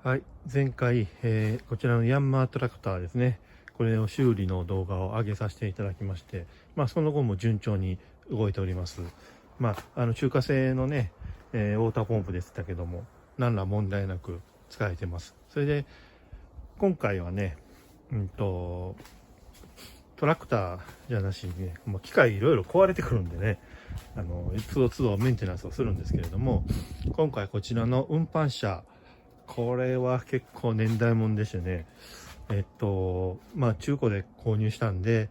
はい、前回、こちらのヤンマートラクターですね、これを修理の動画を上げさせていただきまして、その後も順調に動いております。中華製のね、ウォーターポンプでしたけども、何ら問題なく使えてます。それで、今回はね、トラクターじゃなしにね、機械いろいろ壊れてくるんでね、都度都度メンテナンスをするんですけれども、今回こちらの運搬車、これは結構年代物でしてね、中古で購入したんで、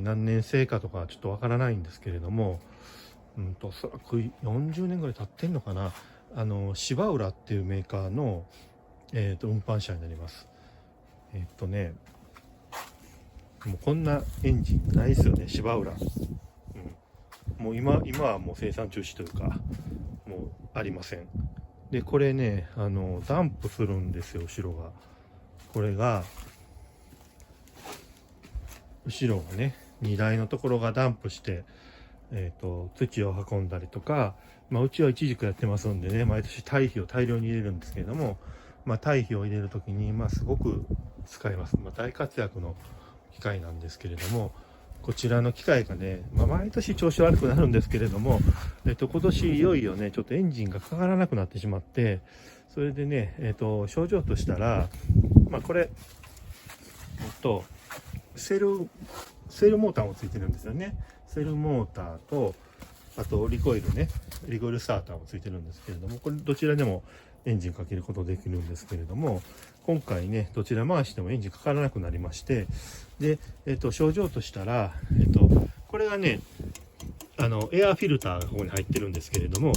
何年製かとかちょっとわからないんですけれども、おそらく40年ぐらい経ってんのかな。芝浦っていうメーカーの、運搬車になります。もうこんなエンジンないですよね、芝浦。もう今はもう生産中止というか、もうありません。で、これね、ダンプするんですよ、後ろが。これが、後ろがね、荷台のところがダンプして、土を運んだりとか、うちは一軸やってますんでね、毎年堆肥を大量に入れるんですけれども、堆肥を入れるときに、すごく使います。大活躍の機械なんですけれども、こちらの機械がね、毎年調子悪くなるんですけれども、今年いよいよね、ちょっとエンジンがかからなくなってしまって、それでね、症状としたら、これ、セルモーターもついてるんですよね。セルモーターと、あとリコイルスターターもついてるんですけれども、これどちらでもエンジンかけることできるんですけれども、今回ね、どちら回してもエンジンかからなくなりまして、で、症状としたら、これがね、エアフィルターがここに入ってるんですけれども、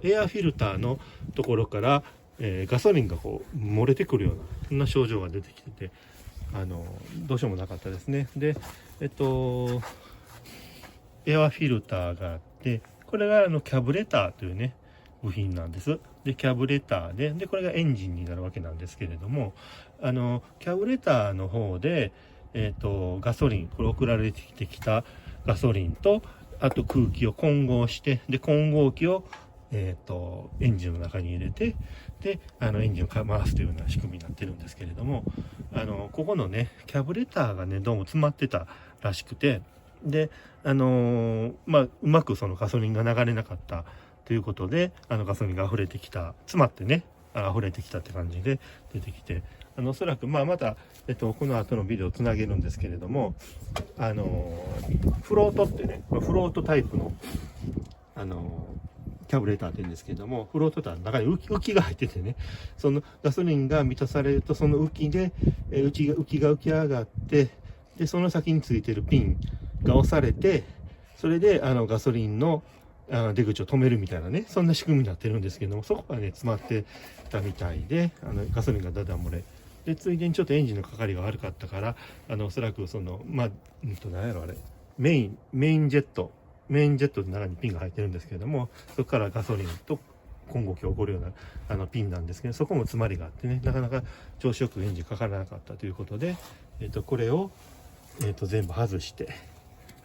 エアフィルターのところから、ガソリンがこう漏れてくるような、そんな症状が出てきてて、どうしようもなかったですね。で、エアフィルターがあって、これがキャブレターというね、部品なんです。で、キャブレターで、これがエンジンになるわけなんですけれども、キャブレターの方で、ガソリン、これ送られてきたガソリンと、あと空気を混合して、で、混合機を、エンジンの中に入れて、で、エンジンを回すというような仕組みになってるんですけれども、ここのね、キャブレターがね、どうも詰まってたらしくて、で、うまくそのガソリンが流れなかったということで、ガソリンが溢れてきた、詰まってね、溢れてきたって感じで出てきて、おそらく、また、この後のビデオをつなげるんですけれども、フロートってね、フロートタイプの、キャブレターって言うんですけれども、フロートターの中に浮きが入っててね、そのガソリンが満たされると、その浮きで、浮きが浮き上がって、で、その先についてるピンが押されて、それで、ガソリンの出口を止めるみたいなね、そんな仕組みになってるんですけども、そこがね、詰まってたみたいで、ガソリンがダダ漏れ。で、ついでにちょっとエンジンのかかりが悪かったから、おそらくその、何やろあれ、メインジェットの中にピンが入ってるんですけれども、そこからガソリンと混合機が起こるようなピンなんですけど、そこも詰まりがあってね、なかなか調子よくエンジンかからなかったということで、これを、全部外して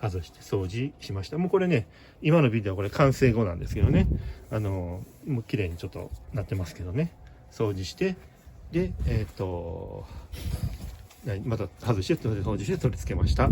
掃除しました。もうこれね、今のビデオはこれ完成後なんですけどね、もう綺麗にちょっとなってますけどね、掃除して、で、また掃除して取り付けました。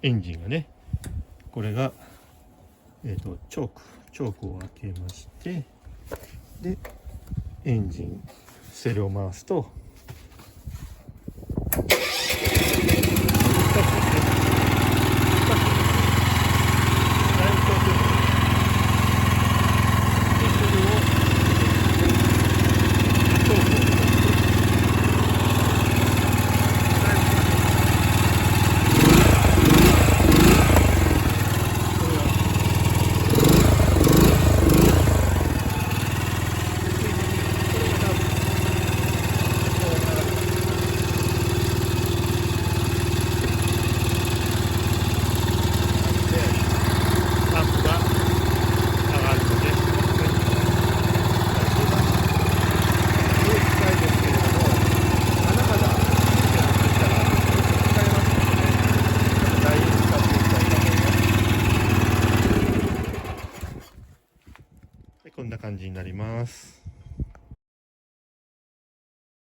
エンジンがね、これが、チョークを開けまして、でエンジンセルを回すとこんな感じになります。